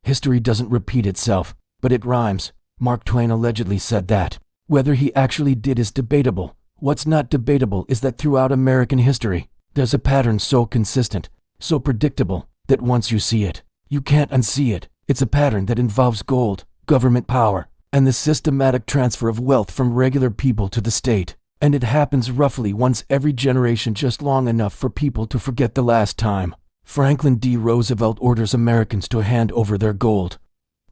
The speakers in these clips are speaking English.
History doesn't repeat itself, but it rhymes. Mark Twain allegedly said that. Whether he actually did is debatable. What's not debatable is that throughout American history, there's a pattern so consistent, so predictable, that once you see it, you can't unsee it. It's a pattern that involves gold, government power, and the systematic transfer of wealth from regular people to the state. And it happens roughly once every generation, just long enough for people to forget the last time. Franklin D. Roosevelt orders Americans to hand over their gold,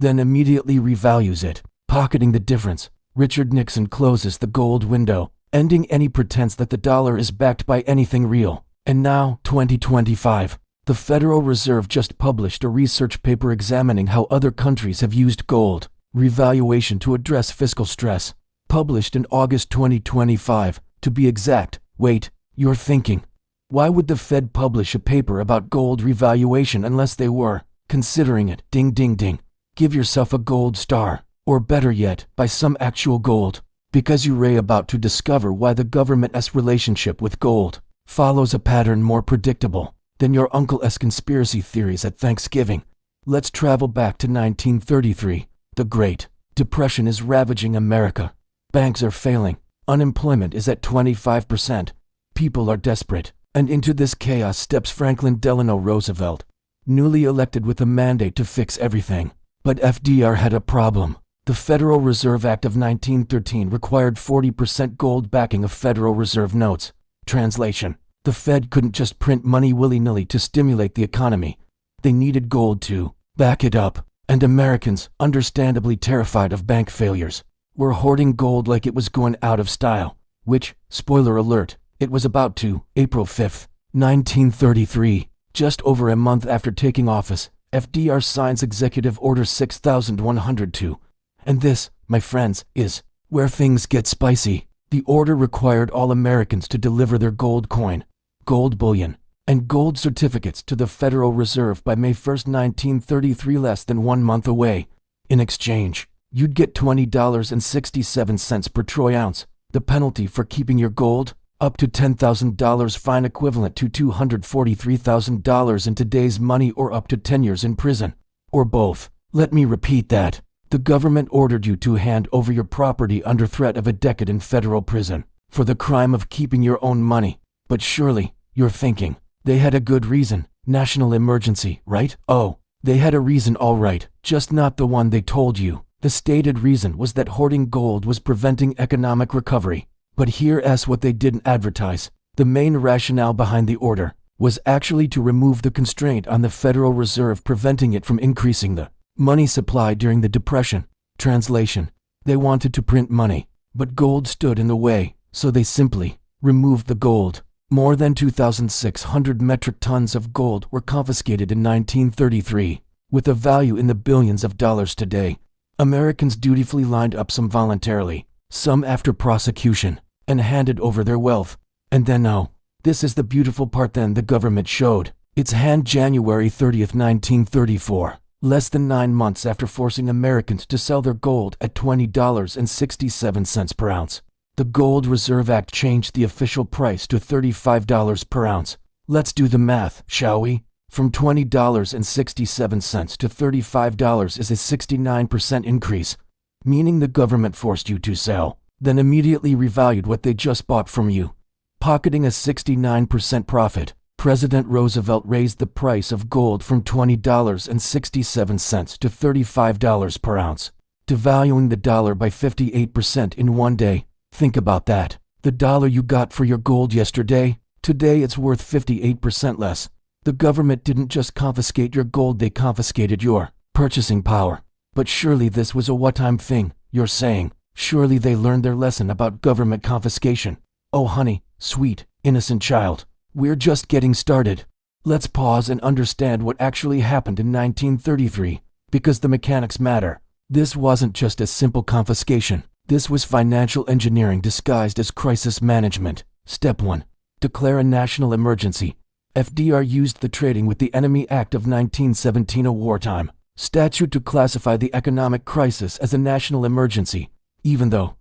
then immediately revalues it, pocketing the difference. Richard Nixon closes the gold window, ending any pretense that the dollar is backed by anything real. And now, 2025, the Federal Reserve just published a research paper examining how other countries have used gold revaluation to address fiscal stress. Published in August 2025, to be exact. Wait, you're thinking, why would the Fed publish a paper about gold revaluation unless they were considering it? Ding ding ding. Give yourself a gold star, or better yet, buy some actual gold, because you're about to discover why the government's relationship with gold follows a pattern more predictable than your uncle's conspiracy theories at Thanksgiving. Let's travel back to 1933. The Great Depression is ravaging America. Banks are failing. Unemployment is at 25%. People are desperate. And into this chaos steps Franklin Delano Roosevelt, newly elected with a mandate to fix everything. But FDR had a problem. The Federal Reserve Act of 1913 required 40% gold backing of Federal Reserve notes. Translation: the Fed couldn't just print money willy-nilly to stimulate the economy. They needed gold to back it up. And Americans, understandably terrified of bank failures, were hoarding gold like it was going out of style, which, spoiler alert, it was about to. April 5, 1933, just over a month after taking office, FDR signs Executive Order 6102. And this, my friends, is where things get spicy. The order required all Americans to deliver their gold coin, gold bullion, and gold certificates to the Federal Reserve by May 1, 1933, less than 1 month away. In exchange, you'd get $20.67 per troy ounce. The penalty for keeping your gold? Up to $10,000 fine, equivalent to $243,000 in today's money, or up to 10 years in prison. Or both. Let me repeat that. The government ordered you to hand over your property under threat of a decade in federal prison for the crime of keeping your own money. But surely, you're thinking, they had a good reason. National emergency, right? Oh, they had a reason, all right, just not the one they told you. The stated reason was that hoarding gold was preventing economic recovery. But here's what they didn't advertise. The main rationale behind the order was actually to remove the constraint on the Federal Reserve, preventing it from increasing the money supply during the Depression. Translation: they wanted to print money, but gold stood in the way, so they simply removed the gold. More than 2,600 metric tons of gold were confiscated in 1933, with a value in the billions of dollars today. Americans dutifully lined up, some voluntarily, some after prosecution, and handed over their wealth. And then, oh, this is the beautiful part, then the government showed its hand January 30th, 1934, less than 9 months after forcing Americans to sell their gold at $20.67 per ounce. The Gold Reserve Act changed the official price to $35 per ounce. Let's do the math, shall we? From $20.67 to $35 is a 69% increase, meaning the government forced you to sell, then immediately revalued what they just bought from you, pocketing a 69% profit. President Roosevelt raised the price of gold from $20.67 to $35 per ounce, devaluing the dollar by 58% in one day. Think about that. The dollar you got for your gold yesterday, today it's worth 58% less. The government didn't just confiscate your gold, they confiscated your purchasing power. But surely this was a one-time thing, you're saying. Surely they learned their lesson about government confiscation. Oh honey, sweet, innocent child, we're just getting started. Let's pause and understand what actually happened in 1933, because the mechanics matter. This wasn't just a simple confiscation. This was financial engineering disguised as crisis management. Step 1. Declare a national emergency. FDR used the Trading with the Enemy Act of 1917, a wartime statute, to classify the economic crisis as a national emergency, even though,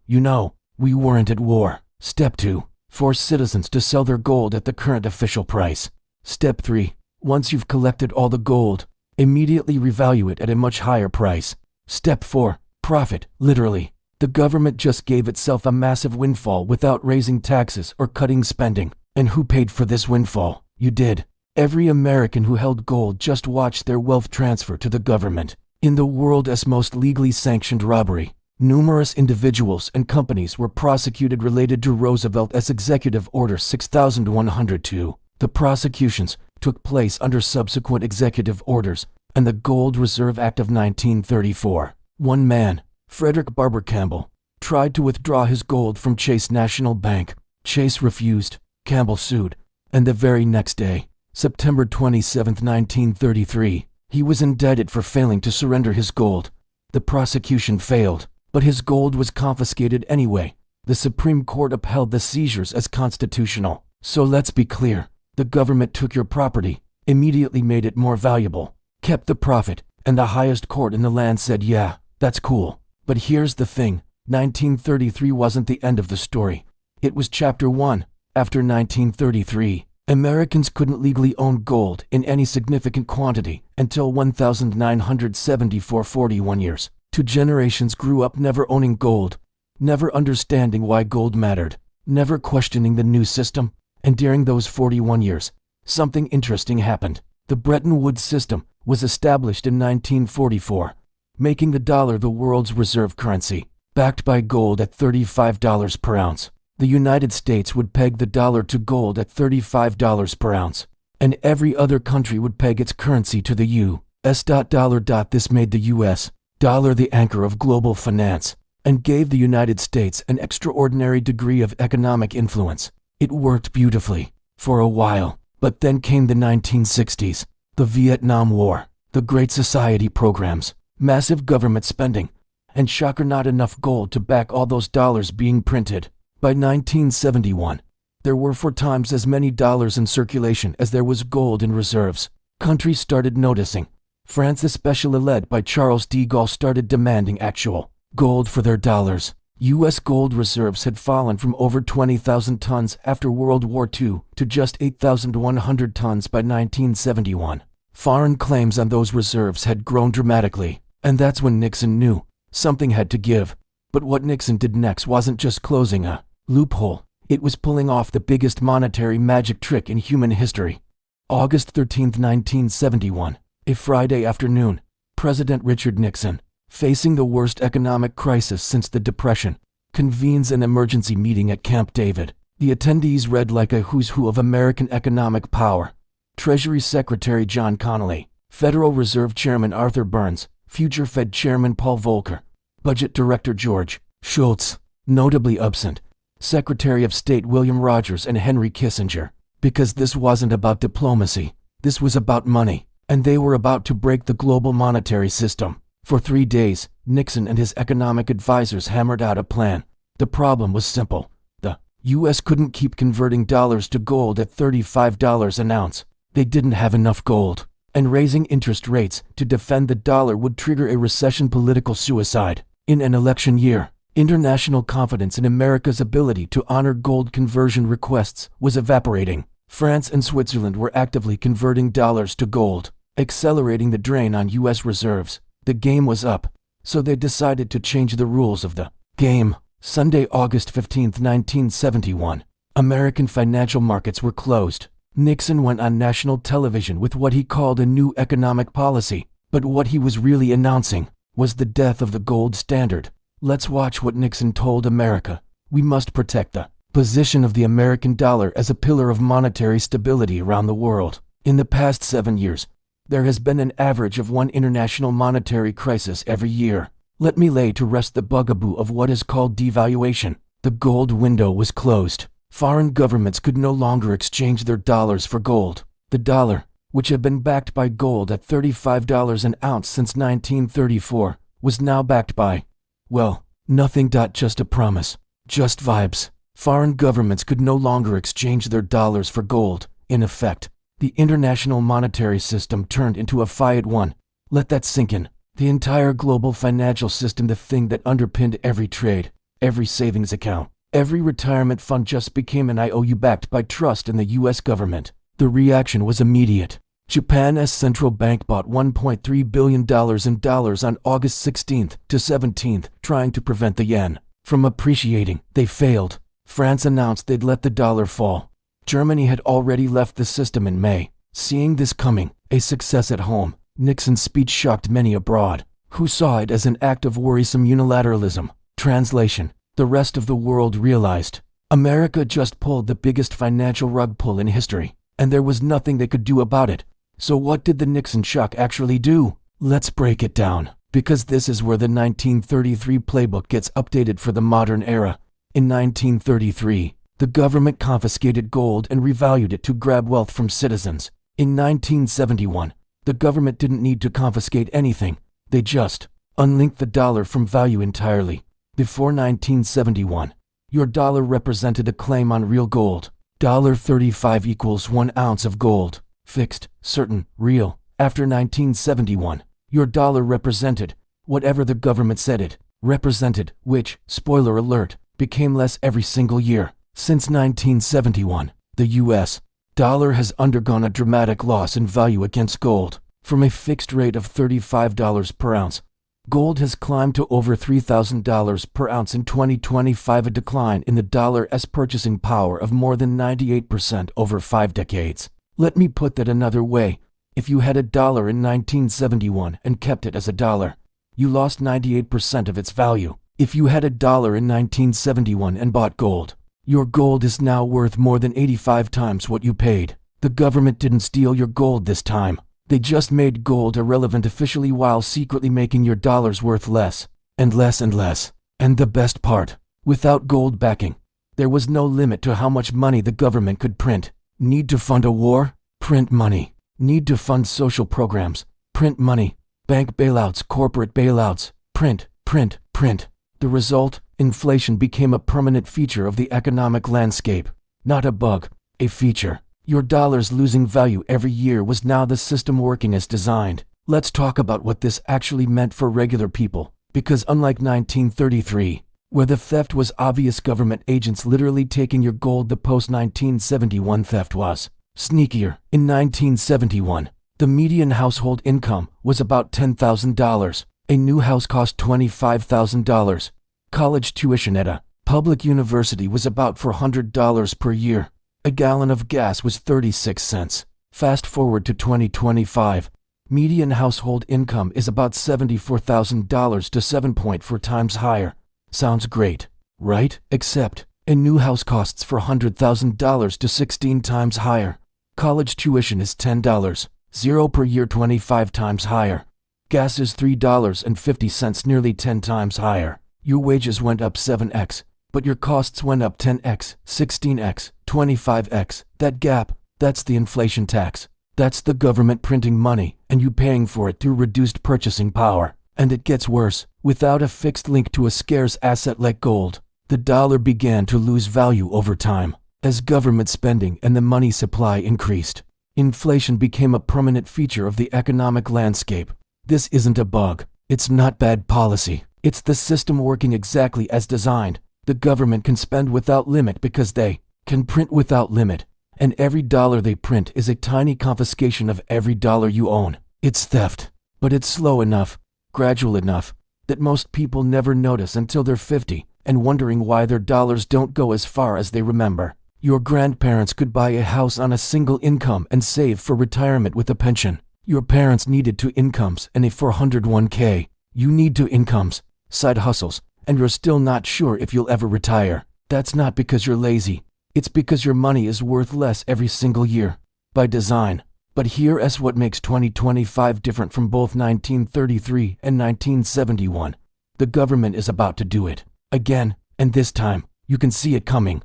we weren't at war. Step 2. Force citizens to sell their gold at the current official price. Step 3. Once you've collected all the gold, Immediately revalue it at a much higher price. Step 4. Profit, literally. The government just gave itself a massive windfall without raising taxes or cutting spending. And who paid for this windfall? You did. Every American who held gold just watched their wealth transfer to the government. In the world's most legally sanctioned robbery, numerous individuals and companies were prosecuted related to Roosevelt's Executive Order 6102. The prosecutions took place under subsequent executive orders and the Gold Reserve Act of 1934. One man, Frederick Barber Campbell, tried to withdraw his gold from Chase National Bank. Chase refused. Campbell sued, and the very next day, September 27, 1933, he was indicted for failing to surrender his gold. The prosecution failed, but his gold was confiscated anyway. The Supreme Court upheld the seizures as constitutional. So let's be clear, the government took your property, immediately made it more valuable, kept the profit, and the highest court in the land said, yeah, that's cool. But here's the thing, 1933 wasn't the end of the story. It was chapter 1. After 1933, Americans couldn't legally own gold in any significant quantity until 1974, 41 years. 2 generations grew up never owning gold, never understanding why gold mattered, never questioning the new system, and during those 41 years, something interesting happened. The Bretton Woods system was established in 1944, making the dollar the world's reserve currency, backed by gold at $35 per ounce. The United States would peg the dollar to gold at $35 per ounce, and every other country would peg its currency to the U.S. dollar. This made the U.S. dollar the anchor of global finance, and gave the United States an extraordinary degree of economic influence. It worked beautifully for a while, but then came the 1960s, the Vietnam War, the Great Society programs, massive government spending, and shocker, not enough gold to back all those dollars being printed. By 1971, there were 4 times as many dollars in circulation as there was gold in reserves. Countries started noticing. France, especially led by Charles de Gaulle, started demanding actual gold for their dollars. U.S. gold reserves had fallen from over 20,000 tons after World War II to just 8,100 tons by 1971. Foreign claims on those reserves had grown dramatically, and that's when Nixon knew something had to give. But what Nixon did next wasn't just closing a loophole, it was pulling off the biggest monetary magic trick in human history. August 13, 1971, a Friday afternoon, President Richard Nixon, facing the worst economic crisis since the Depression, convenes an emergency meeting at Camp David. The attendees read like a who's who of American economic power. Treasury Secretary John Connally, Federal Reserve Chairman Arthur Burns, future Fed Chairman Paul Volcker, Budget Director George Shultz, notably absent, Secretary of State William Rogers, and Henry Kissinger. Because this wasn't about diplomacy, this was about money, and they were about to break the global monetary system. For 3 days, Nixon and his economic advisors hammered out a plan. The problem was simple. The U.S. couldn't keep converting dollars to gold at $35 an ounce. They didn't have enough gold, and raising interest rates to defend the dollar would trigger a recession, political suicide. In an election year, international confidence in America's ability to honor gold conversion requests was evaporating. France and Switzerland were actively converting dollars to gold, accelerating the drain on U.S. reserves. The game was up, so they decided to change the rules of the game. Sunday, August 15, 1971, American financial markets were closed. Nixon went on national television with what he called a new economic policy, but what he was really announcing was the death of the gold standard. Let's watch what Nixon told America. We must protect the position of the American dollar as a pillar of monetary stability around the world. In the past 7 years, there has been an average of 1 international monetary crisis every year. Let me lay to rest the bugaboo of what is called devaluation. The gold window was closed. Foreign governments could no longer exchange their dollars for gold. The dollar, which had been backed by gold at $35 an ounce since 1934, was now backed by, well, nothing. Just a promise. Just vibes. Foreign governments could no longer exchange their dollars for gold. In effect, the international monetary system turned into a fiat one. Let that sink in. The entire global financial system, the thing that underpinned every trade, every savings account, every retirement fund, just became an IOU backed by trust in the U.S. government. The reaction was immediate. Japan's central bank bought $1.3 billion in dollars on August 16th to 17th, trying to prevent the yen from appreciating. They failed. France announced they'd let the dollar fall. Germany had already left the system in May. Seeing this coming, a success at home, Nixon's speech shocked many abroad, who saw it as an act of worrisome unilateralism. Translation: the rest of the world realized America just pulled the biggest financial rug pull in history, and there was nothing they could do about it. So what did the Nixon shock actually do? Let's break it down, because this is where the 1933 playbook gets updated for the modern era. In 1933, the government confiscated gold and revalued it to grab wealth from citizens. In 1971, the government didn't need to confiscate anything. They just unlinked the dollar from value entirely. Before 1971, your dollar represented a claim on real gold. $35 equals 1 ounce of gold. Fixed, certain, real. After 1971, your dollar represented whatever the government said it represented, which, spoiler alert, became less every single year. Since 1971, the U.S. dollar has undergone a dramatic loss in value against gold. From a fixed rate of $35 per ounce, gold has climbed to over $3,000 per ounce in 2025, a decline in the dollar's purchasing power of more than 98% over 5 decades. Let me put that another way. If you had a dollar in 1971 and kept it as a dollar, you lost 98% of its value. If you had a dollar in 1971 and bought gold, your gold is now worth more than 85 times what you paid. The government didn't steal your gold this time. They just made gold irrelevant officially while secretly making your dollars worth less and less and less. And the best part, without gold backing, there was no limit to how much money the government could print. Need to fund a war? Print money. Need to fund social programs? Print money. Bank bailouts, corporate bailouts. Print, print, print. The result? Inflation became a permanent feature of the economic landscape. Not a bug, a feature. Your dollar's losing value every year was now the system working as designed. Let's talk about what this actually meant for regular people, because unlike 1933, where the theft was obvious, government agents literally taking your gold, the post-1971 theft was sneakier. In 1971, the median household income was about $10,000. A new house cost $25,000. College tuition at a public university was about $400 per year. A gallon of gas was 36 cents. Fast forward to 2025. Median household income is about $74,000 to 7.4 times higher. Sounds great, right? Except, a new house costs $400,000 to 16 times higher. College tuition is $10, 0 per year, 25 times higher. Gas is $3.50, nearly 10 times higher. Your wages went up 7x, but your costs went up 10x, 16x, 25x. That gap, that's the inflation tax. That's the government printing money and you paying for it through reduced purchasing power. And it gets worse. Without a fixed link to a scarce asset like gold, the dollar began to lose value over time. As government spending and the money supply increased, inflation became a permanent feature of the economic landscape. This isn't a bug. It's not bad policy. It's the system working exactly as designed. The government can spend without limit because they can print without limit. And every dollar they print is a tiny confiscation of every dollar you own. It's theft. But it's slow enough, gradual enough, that most people never notice until they're 50 and wondering why their dollars don't go as far as they remember. Your grandparents could buy a house on a single income and save for retirement with a pension. Your parents needed 2 incomes and a 401k. You need 2 incomes, side hustles, and you're still not sure if you'll ever retire. That's not because you're lazy. It's because your money is worth less every single year. By design. But here's what makes 2025 different from both 1933 and 1971. The government is about to do it. Again, and this time, you can see it coming.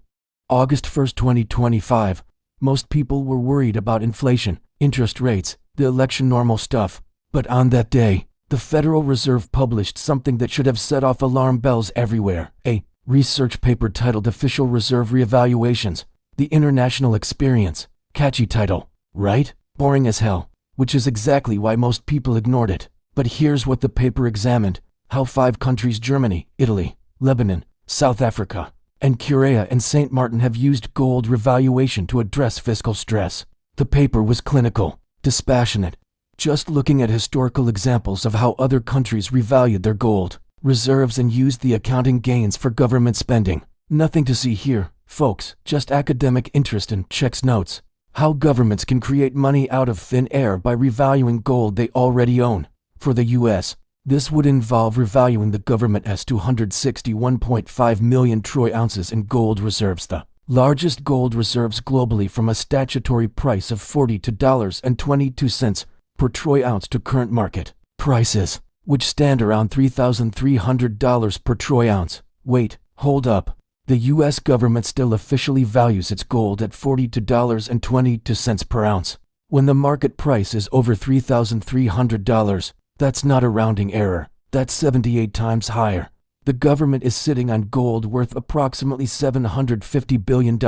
August 1st, 2025. Most people were worried about inflation, interest rates, the election, normal stuff. But on that day, the Federal Reserve published something that should have set off alarm bells everywhere. A research paper titled Official Reserve Revaluations, The International Experience. Catchy title, right? Boring as hell, which is exactly why most people ignored it. But here's what the paper examined: how 5 countries, Germany, Italy, Lebanon, South Africa, and Korea and St. Martin, have used gold revaluation to address fiscal stress. The paper was clinical. dispassionate. Just looking at historical examples of how other countries revalued their gold reserves and used the accounting gains for government spending. Nothing to see here, folks, just academic interest and checks notes. How governments can create money out of thin air by revaluing gold they already own. For the US, this would involve revaluing the government's 261.5 million troy ounces in gold reserves, the largest gold reserves globally, from a statutory price of $42.22 per troy ounce to current market prices, which stand around $3,300 per troy ounce. Wait, hold up. The US government still officially values its gold at $42.22 per ounce. When the market price is over $3,300, that's not a rounding error. That's 78 times higher. The government is sitting on gold worth approximately $750 billion,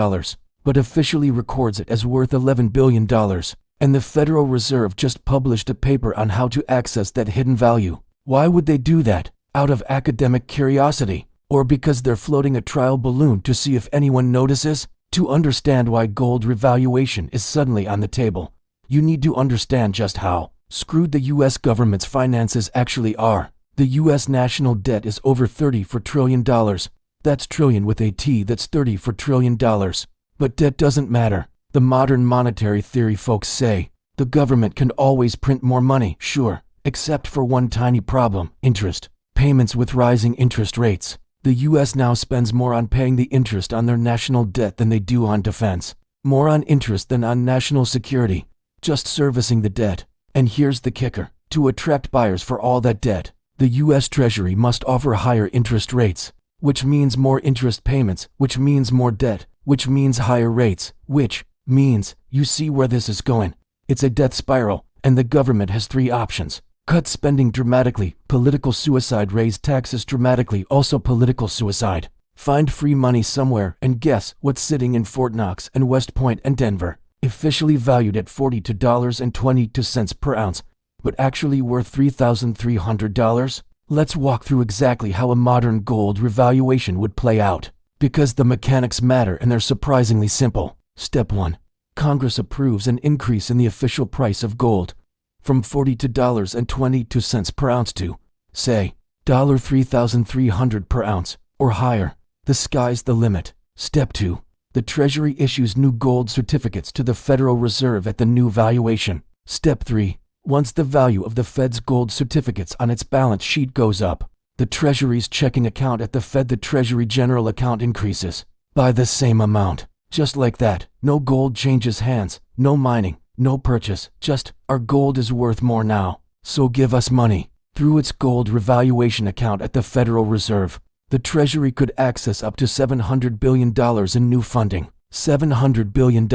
but officially records it as worth $11 billion. And the Federal Reserve just published a paper on how to access that hidden value. Why would they do that? Out of academic curiosity? Or because they're floating a trial balloon to see if anyone notices? To understand why gold revaluation is suddenly on the table, you need to understand just how screwed the US government's finances actually are. The US national debt is over $34 trillion. That's trillion with a T, that's $34 trillion. But debt doesn't matter. The modern monetary theory folks say the government can always print more money, sure, except for one tiny problem: interest payments with rising interest rates. The US now spends more on paying the interest on their national debt than they do on defense. More on interest than on national security, just servicing the debt. And here's the kicker: to attract buyers for all that debt, the US Treasury must offer higher interest rates, which means more interest payments, which means more debt, which means higher rates, which means, you see where this is going. It's a death spiral, and the government has three options: cut spending dramatically, political suicide; raise taxes dramatically, also political suicide; find free money somewhere. And guess what's sitting in Fort Knox and West Point and Denver, officially valued at $42.22 per ounce, but actually worth $3,300? Let's walk through exactly how a modern gold revaluation would play out, because the mechanics matter and they're surprisingly simple. Step 1. Congress approves an increase in the official price of gold from $42.22 per ounce to, say, $3,300 per ounce, or higher. The sky's the limit. Step 2. The Treasury issues new gold certificates to the Federal Reserve at the new valuation. Step 3. Once the value of the Fed's gold certificates on its balance sheet goes up, the Treasury's checking account at the Fed, the Treasury General Account, increases by the same amount. Just like that, no gold changes hands, no mining, no purchase, just, our gold is worth more now, so give us money. Through its gold revaluation account at the Federal Reserve, the Treasury could access up to $700 billion in new funding. $700 billion,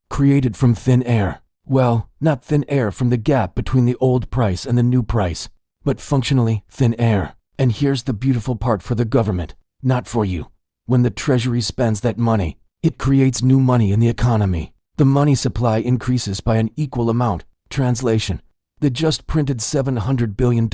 created from thin air. Well, not thin air from the gap between the old price and the new price, but functionally thin air. And here's the beautiful part for the government, not for you. When the Treasury spends that money, it creates new money in the economy. The money supply increases by an equal amount. Translation: they just printed $700 billion,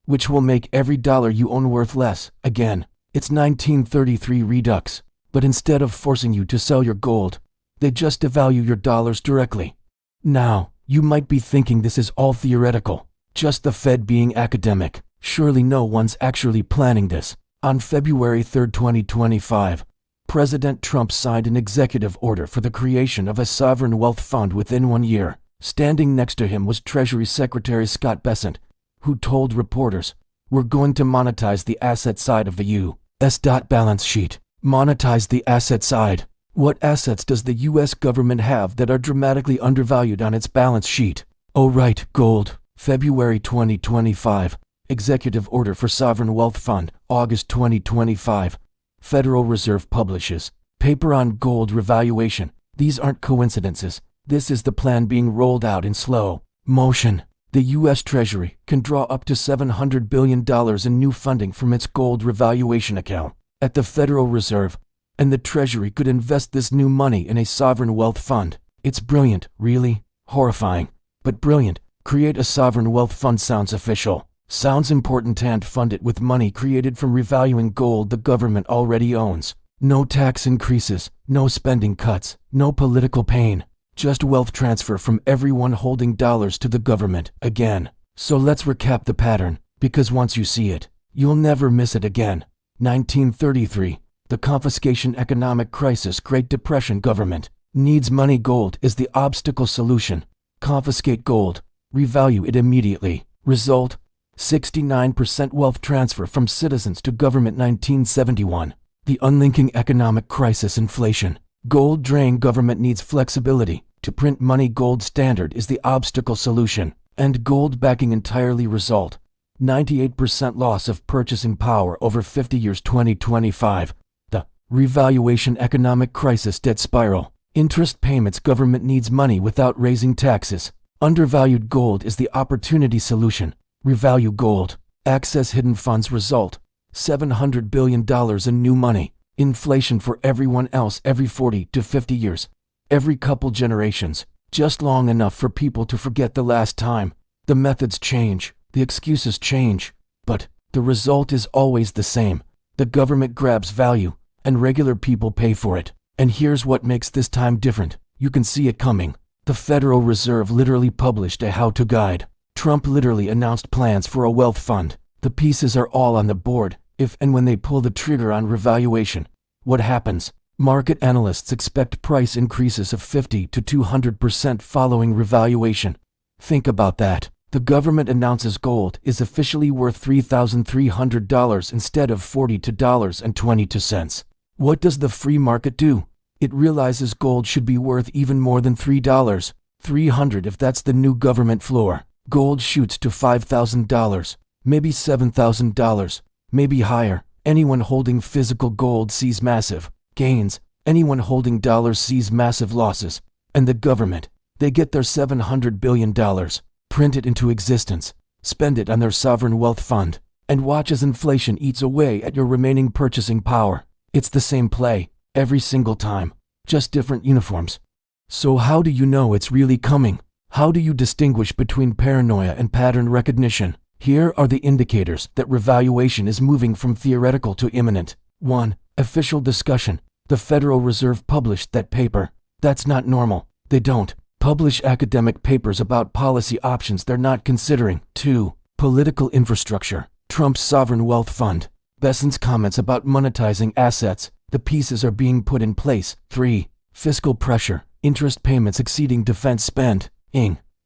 which will make every dollar you own worth less. Again, it's 1933 redux. But instead of forcing you to sell your gold, they just devalue your dollars directly. Now, you might be thinking this is all theoretical, just the Fed being academic. Surely no one's actually planning this. On February 3, 2025, President Trump signed an executive order for the creation of a sovereign wealth fund within 1 year. Standing next to him was Treasury Secretary Scott Bessent, who told reporters, "We're going to monetize the asset side of the U.S. balance sheet." Monetize the asset side. What assets does the U.S. government have that are dramatically undervalued on its balance sheet? Oh right, gold. February 2025. Executive Order for Sovereign Wealth Fund, August 2025. Federal Reserve publishes paper on gold revaluation. These aren't coincidences. This is the plan being rolled out in slow motion. The U.S. Treasury can draw up to $700 billion in new funding from its gold revaluation account at the Federal Reserve, and the Treasury could invest this new money in a sovereign wealth fund. It's brilliant, really, horrifying, but brilliant. Create a sovereign wealth fund sounds official, sounds important, and fund it with money created from revaluing gold the government already owns. No tax increases, no spending cuts, no political pain. Just wealth transfer from everyone holding dollars to the government again. So let's recap the pattern, because once you see it, you'll never miss it again. 1933, the confiscation economic crisis, Great Depression. Government needs money. Gold is the obstacle. Solution: confiscate gold, revalue it immediately. Result: 69% wealth transfer from citizens to government. 1971, the unlinking economic crisis. Inflation. Gold drain. Government needs flexibility to print money. Gold standard is the obstacle. Solution: and gold backing entirely. Result: 98% loss of purchasing power over 50 years. 2025, the revaluation economic crisis. Debt spiral. Interest payments. Government needs money without raising taxes. Undervalued gold is the opportunity. Solution: revalue gold. Access hidden funds. Result: $700 billion in new money. Inflation for everyone else every 40 to 50 years. Every couple generations. Just long enough for people to forget the last time. The methods change, the excuses change, but the result is always the same. The government grabs value, and regular people pay for it. And here's what makes this time different. You can see it coming. The Federal Reserve literally published a how-to guide. Trump literally announced plans for a wealth fund. The pieces are all on the board. If and when they pull the trigger on revaluation, what happens? Market analysts expect price increases of 50 to 200% following revaluation. Think about that. The government announces gold is officially worth $3,300 instead of $42.22. What does the free market do? It realizes gold should be worth even more than $3,300 if that's the new government floor. Gold shoots to $5,000, maybe $7,000. Maybe higher. Anyone holding physical gold sees massive gains. Anyone holding dollars sees massive losses. And the government, they get their $700 billion, print it into existence, spend it on their sovereign wealth fund, and watch as inflation eats away at your remaining purchasing power. It's the same play, every single time, just different uniforms. So how do you know it's really coming? How do you distinguish between paranoia and pattern recognition? Here are the indicators that revaluation is moving from theoretical to imminent. 1. Official discussion. The Federal Reserve published that paper. That's not normal. They don't publish academic papers about policy options they're not considering. 2. Political infrastructure. Trump's sovereign wealth fund. Besson's comments about monetizing assets. The pieces are being put in place. 3. Fiscal pressure. Interest payments exceeding defense spend.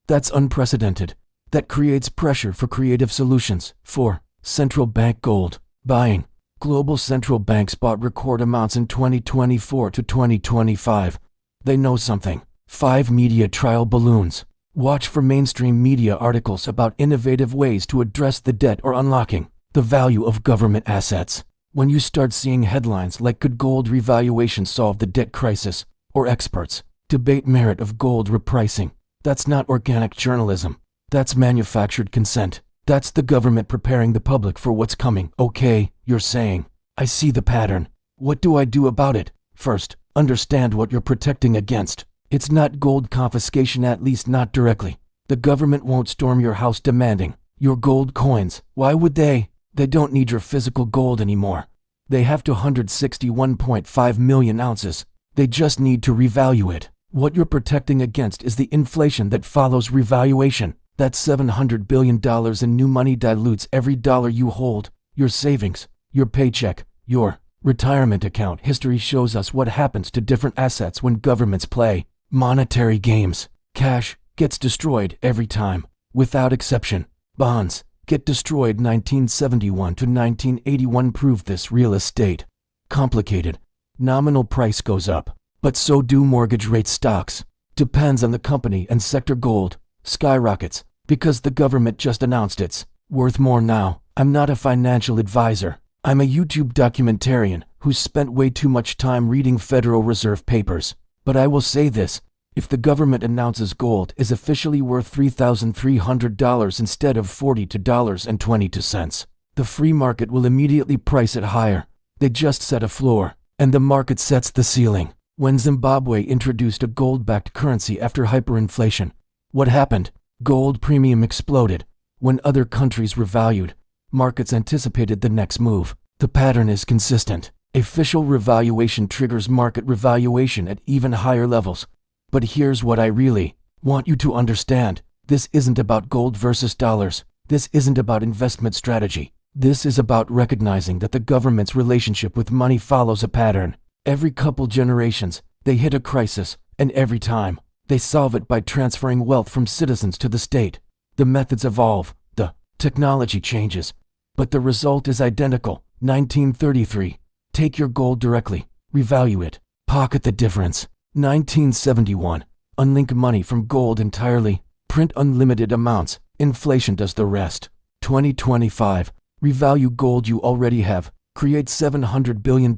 That's unprecedented. That creates pressure for creative solutions. 4. Central bank gold buying. Global central banks bought record amounts in 2024 to 2025. They know something. 5. Media trial balloons. Watch for mainstream media articles about innovative ways to address the debt or unlocking the value of government assets. When you start seeing headlines like "Could gold revaluation solve the debt crisis?" or "Experts debate merit of gold repricing," that's not organic journalism. That's manufactured consent. That's the government preparing the public for what's coming. Okay, you're saying, I see the pattern. What do I do about it? First, understand what you're protecting against. It's not gold confiscation, at least not directly. The government won't storm your house demanding your gold coins. Why would they? They don't need your physical gold anymore. They have 261.5 million ounces. They just need to revalue it. What you're protecting against is the inflation that follows revaluation. That $700 billion in new money dilutes every dollar you hold, your savings, your paycheck, your retirement account. History shows us what happens to different assets when governments play monetary games. Cash gets destroyed every time, without exception. Bonds get destroyed. 1971 to 1981 proved this. Real estate, complicated. Nominal price goes up, but so do mortgage rates. Stocks, depends on the company and sector. Gold skyrockets because the government just announced it's worth more now. I'm not a financial advisor. I'm a YouTube documentarian who's spent way too much time reading Federal Reserve papers. But I will say this, if the government announces gold is officially worth $3,300 instead of $42.22, the free market will immediately price it higher. They just set a floor, and the market sets the ceiling. When Zimbabwe introduced a gold-backed currency after hyperinflation, what happened? Gold premium exploded. When other countries revalued, markets anticipated the next move. The pattern is consistent. Official revaluation triggers market revaluation at even higher levels. But here's what I really want you to understand. This isn't about gold versus dollars. This isn't about investment strategy. This is about recognizing that the government's relationship with money follows a pattern. Every couple generations, they hit a crisis, and every time, they solve it by transferring wealth from citizens to the state. The methods evolve, the technology changes, but the result is identical. 1933. Take your gold directly, revalue it, pocket the difference. 1971. Unlink money from gold entirely, print unlimited amounts, inflation does the rest. 2025. Revalue gold you already have, create $700 billion,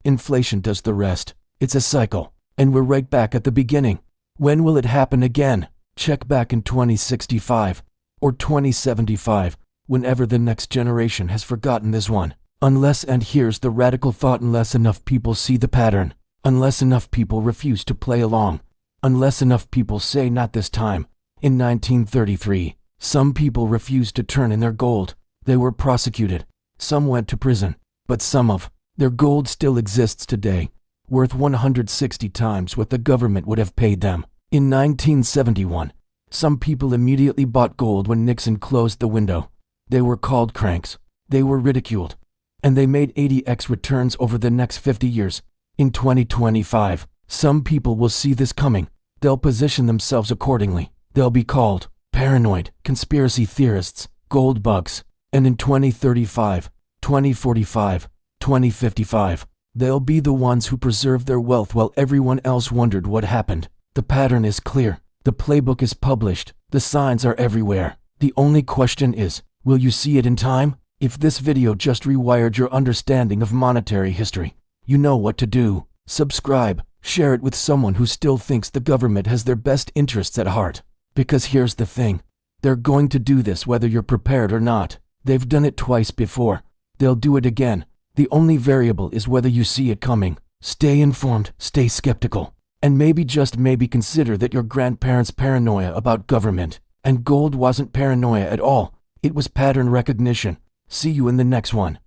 inflation does the rest. It's a cycle, and we're right back at the beginning. When will it happen again? Check back in 2065 or 2075, whenever the next generation has forgotten this one. Unless, and here's the radical thought, unless enough people see the pattern, unless enough people refuse to play along, unless enough people say not this time. In 1933, some people refused to turn in their gold. They were prosecuted. Some went to prison, but some of their gold still exists today, worth 160 times what the government would have paid them. In 1971, some people immediately bought gold when Nixon closed the window. They were called cranks. They were ridiculed. And they made 80x returns over the next 50 years. In 2025, some people will see this coming. They'll position themselves accordingly. They'll be called paranoid, conspiracy theorists, gold bugs. And in 2035, 2045, 2055, they'll be the ones who preserved their wealth while everyone else wondered what happened. The pattern is clear. The playbook is published. The signs are everywhere. The only question is, will you see it in time? If this video just rewired your understanding of monetary history, you know what to do. Subscribe, share it with someone who still thinks the government has their best interests at heart. Because here's the thing. They're going to do this whether you're prepared or not. They've done it twice before. They'll do it again. The only variable is whether you see it coming. Stay informed, stay skeptical, and maybe, just maybe, consider that your grandparents' paranoia about government and gold wasn't paranoia at all. It was pattern recognition. See you in the next one.